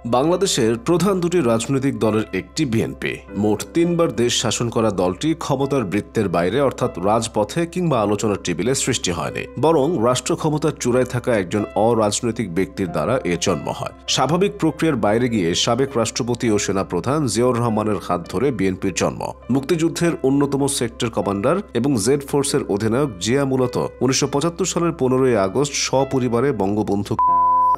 বাংলাদেশের প্রধান দুটি রাজনৈতিক দলের একটি বিএনপি। মোট 3বার দেশ শাসন করা দলটি ক্ষমতার বৃত্তের বাইরে অর্থাৎ রাজপথে কিংবা আলোচনার টেবিলে সৃষ্টি হয়নি, বরং রাষ্ট্র ক্ষমতার চূড়ায় থাকা একজন অরাজনৈতিক ব্যক্তির দ্বারা এর জন্ম হয়। স্বাভাবিক প্রক্রিয়ার বাইরে গিয়ে সাবেক রাষ্ট্রপতি ও সেনাপ্রধান জিয়াউর রহমানের হাত ধরে বিএনপির জন্ম। মুক্তিযুদ্ধের অন্যতম সেক্টর কমান্ডার এবং জেড ফোর্সের অধিনায়ক জিয়া মূলত 1975 সালের 15ই আগস্ট সপরিবারে বঙ্গবন্ধু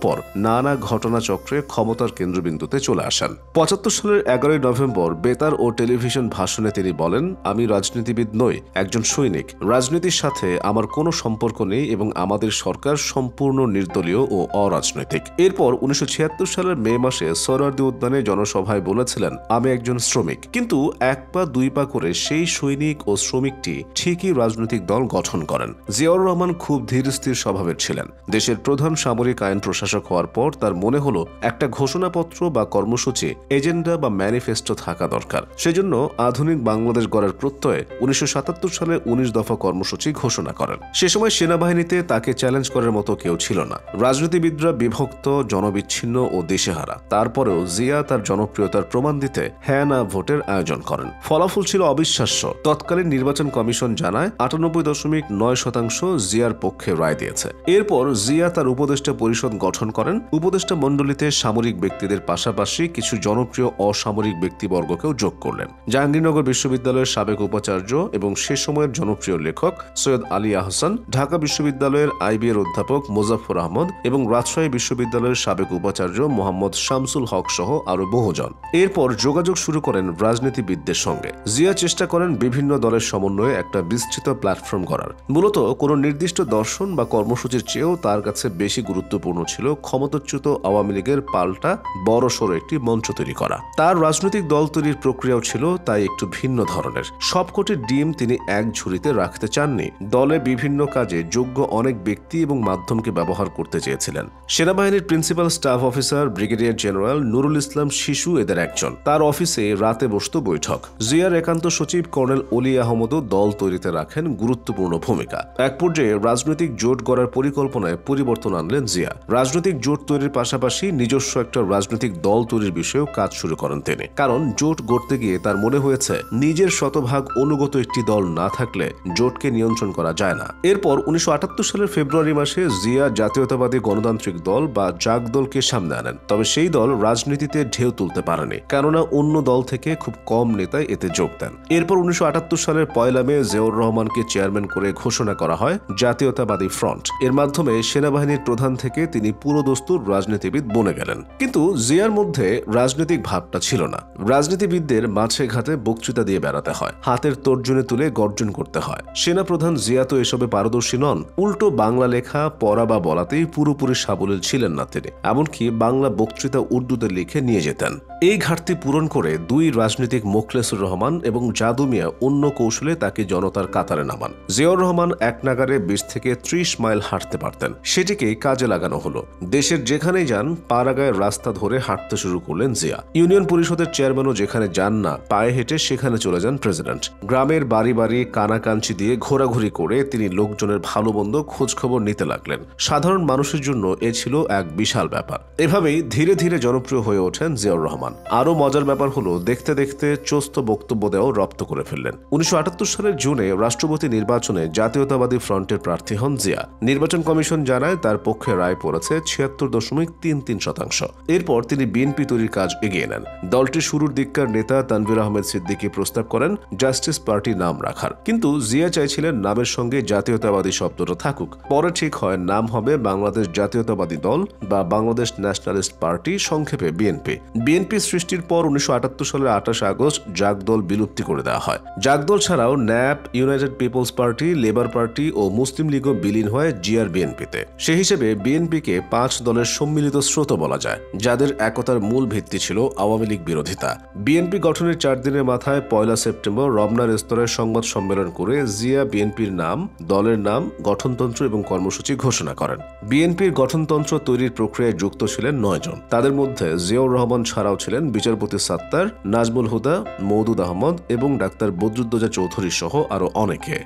পর নানা ঘটনাচক্রে ক্ষমতার কেন্দ্রবিন্দুতে চলে আসেন। 75 সালের 11ই নভেম্বর বেতার ও টেলিভিশন ভাষণে তিনি বলেন, আমি রাজনীতিবিদ নই, একজন সৈনিক। রাজনীতির সাথে আমার কোনো সম্পর্ক নেই এবং আমাদের সরকার সম্পূর্ণ নির্দলীয় ও অরাজনৈতিক। এরপর 1976 সালের মে মাসে সোহরাওয়ার্দী উদ্যানে জনসভায় বলেছিলেন, আমি একজন শ্রমিক। কিন্তু এক পা দুই পা করে সেই সৈনিক ও শ্রমিকটি ঠিকই রাজনৈতিক দল গঠন করেন। জিয়াউর রহমান খুব ধীরস্থির স্বভাবের ছিলেন। দেশের প্রধান সামরিক আইন প্রশাসক হওয়ার পর তার মনে হলো একটা ঘোষণাপত্র বা কর্মসূচি, এজেন্ডা বা ম্যানিফেস্টো থাকা দরকার। সেজন্য আধুনিক বাংলাদেশ গড়ার প্রত্যয়ে 1977 সালে 19 দফা কর্মসূচি ঘোষণা করেন। সে সময় সেনাবাহিনীতে তাকে চ্যালেঞ্জ করার মতো কেউ ছিল না। রাজনীতিবিদরা বিভক্ত, জনবিচ্ছিন্ন ও দিশেহারা। তারপরেও জিয়া তার জনপ্রিয়তার প্রমাণ দিতে হ্যাঁ না ভোটের আয়োজন করেন। ফলাফল ছিল অবিশ্বাস্য। তৎকালীন নির্বাচন কমিশন জানায় 98.9% জিয়ার পক্ষে রায় দিয়েছে। এরপর জিয়া তার উপদেষ্টা পরিষদ গঠন করেন। উপদেষ্টা মণ্ডলীতে সামরিক ব্যক্তিদের পাশাপাশি কিছু জনপ্রিয় অসামরিক ব্যক্তিবর্গকেও যোগ করলেন। জাহাঙ্গীরনগর বিশ্ববিদ্যালয়ের সাবেক উপাচার্য এবং সে সময়ের জনপ্রিয় লেখক সৈয়দ আলী আহসান, ঢাকা বিশ্ববিদ্যালয়ের আইবি এর অধ্যাপক মোজাফফর আহমদ এবং রাজশাহী বিশ্ববিদ্যালয়ের সাবেক উপাচার্য মোহাম্মদ শামসুল হক সহ আরো বহুজন। এরপর যোগাযোগ শুরু করেন রাজনীতিবিদদের সঙ্গে। জিয়া চেষ্টা করেন বিভিন্ন দলের সমন্বয়ে একটা বিস্তৃত প্ল্যাটফর্ম করার। মূলত কোনো নির্দিষ্ট দর্শন বা কর্মসূচির চেয়েও তার কাছে বেশি গুরুত্বপূর্ণ ছিল ক্ষমতাচ্যুত আওয়ামী লীগের পাল্টা বড়সড় একটি মঞ্চ তৈরি করা। তার রাজনৈতিক দল তৈরির প্রক্রিয়াও ছিল তাই একটু ভিন্ন ধরনের। সবকটি ডিম তিনি এক ঝুড়িতে রাখতে চাননি। দলে বিভিন্ন কাজে যোগ্য অনেক ব্যক্তি এবং মাধ্যমকে ব্যবহার করতে চেয়েছিলেন। সেনাবাহিনীর principal staff officer brigadier general Nurul Islam Shishu এদের একজন। তার অফিসে রাতে বসত বৈঠক। জিয়ার একান্ত সচিব কর্নেল অলি আহমদও দল তৈরিতে রাখেন গুরুত্বপূর্ণ ভূমিকা। এক পর্যায়ে রাজনৈতিক জোট গড়ার পরিকল্পনায় পরিবর্তন আনলেন জিয়া। রাজনৈতিক জোট তৈরির পাশাপাশি নিজস্ব একটা রাজনৈতিক দল তৈরির বিষয়েও কাজ শুরু করেন তিনি। কারণ জোট গড়তে গিয়ে তার মনে হয়েছে নিজের শতভাগ অনুগত একটি দল না থাকলে জোটকে নিয়ন্ত্রণ করা যায় না। এরপর 1978 সালের ফেব্রুয়ারি মাসে জিয়া জাতীয়তাবাদী গণতান্ত্রিক দল বা জাগ দলকে সামনে আনেন। তবে সেই দল রাজনীতিতে ঢেউ তুলতে পারেনি, কেননা অন্য দল থেকে খুব কম নেতাই এতে যোগ দেন। এরপর 1978 সালের 1 মে জিয়াউর রহমানকে চেয়ারম্যান করে ঘোষণা করা হয় জাতীয়তাবাদী ফ্রন্ট। এর মাধ্যমে সেনাবাহিনীর প্রধান থেকে তিনি পুরোদস্তুর রাজনীতিবিদ বনে গেলেন। কিন্তু জিয়ার মধ্যে রাজনৈতিক ভাবটা ছিল না। রাজনীতিবিদদের মাঝে ঘাটে বক্তৃতা দিয়ে বেড়াতে হয়, হাতের তর্জনে তুলে গর্জন করতে হয়। সেনাপ্রধান জিয়া তো এসবে পারদর্শী নন। উল্টো বাংলা লেখা, পড়া বা বলাতেই পুরোপুরি সাবলীল ছিলেন না তিনি। এমনকি বাংলা বক্তৃতা উর্দুতে লিখে নিয়ে যেতেন। এই ঘাটতি পূরণ করে দুই রাজনীতিক মোখলেসুর রহমান এবং জাদু মিয়া অন্য কৌশলে তাকে জনতার কাতারে নামান। জিয়াউর রহমান এক নাগারে 20 থেকে 30 মাইল হাঁটতে পারতেন। সেটিকে কাজে লাগানো হলো। দেশের যেখানেই যান পাড়াগায়ের রাস্তা ধরে হাঁটতে শুরু করলেন জিয়া। ইউনিয়ন পরিষদের চেয়ারম্যানও যেখানে যান না, পায়ে হেঁটে সেখানে চলে যান প্রেসিডেন্ট। গ্রামের বাড়ি বাড়ি কানাকাঞ্চি দিয়ে ঘোরাঘুরি করে তিনি লোকজনের ভালো মন্দ খোঁজ খবর নিতে লাগলেন। সাধারণ মানুষের জন্য এ ছিল এক বিশাল ব্যাপার। এভাবেই ধীরে ধীরে জনপ্রিয় হয়ে ওঠেন জিয়াউর রহমান। আরো মজার ব্যাপার হলো দেখতে দেখতে চোস্ত বক্তব্য দেওয়াও রপ্ত করে ফেললেন। 1978 সালের জুনে রাষ্ট্রপতি নির্বাচনে জাতীয়তাবাদী ফ্রন্টের প্রার্থী হন জিয়া। নির্বাচন কমিশন জানায় তার পক্ষে রায় পড়েছে 76.33%। এরপর তিনি বিএনপি তৈরির কাজ এগিয়ে নেন। দলটির শুরুর দিককার নেতা তানভীর আহমেদ সিদ্দিকী প্রস্তাব করেন জাস্টিস পার্টি নাম রাখার, কিন্তু জিয়া চাইছিলেন নামের সঙ্গে জাতীয়তাবাদী শব্দটা থাকুক। পরে ঠিক হয় নাম হবে বাংলাদেশ জাতীয়তাবাদী দল বা বাংলাদেশ ন্যাশনালিস্ট পার্টি, সংক্ষেপে বিএনপি। বিএনপি সৃষ্টির পর 1978 সালের 28 আগস্ট জাগদল বিলুপ্তি করে দেওয়া হয়। জাগদল ছাড়াও NAP, united people's party, labour party ও মুসলিম লীগও বিলীন হয় জিয়ার বিএনপিতে। সে হিসেবে বিএনপিকে 5 দলের সম্মিলিত স্রোত বলা যায়, যাদের একতার মূল ভিত্তি ছিল আওয়ামী লীগ বিরোধিতা। বিএনপি গঠনের 4 দিনের মাথায় 1 সেপ্টেম্বর রমনা রেস্তোরাঁয় সংবাদ সম্মেলন করে জিয়া বিএনপির নাম, দলের নাম, গঠনতন্ত্র এবং কর্মসূচি ঘোষণা করেন। বিএনপির গঠনতন্ত্র তৈরির প্রক্রিয়ায় যুক্ত ছিলেন 9 জন। তাদের মধ্যে জিয়াউর রহমান ছাড়াও ছিলেন বিচারপতি সাত্তার, নাজমুল হুদা, মওদুদ আহমদ এবং ডাক্তার বদরুদ্দোজা চৌধুরী সহ আরো অনেকে।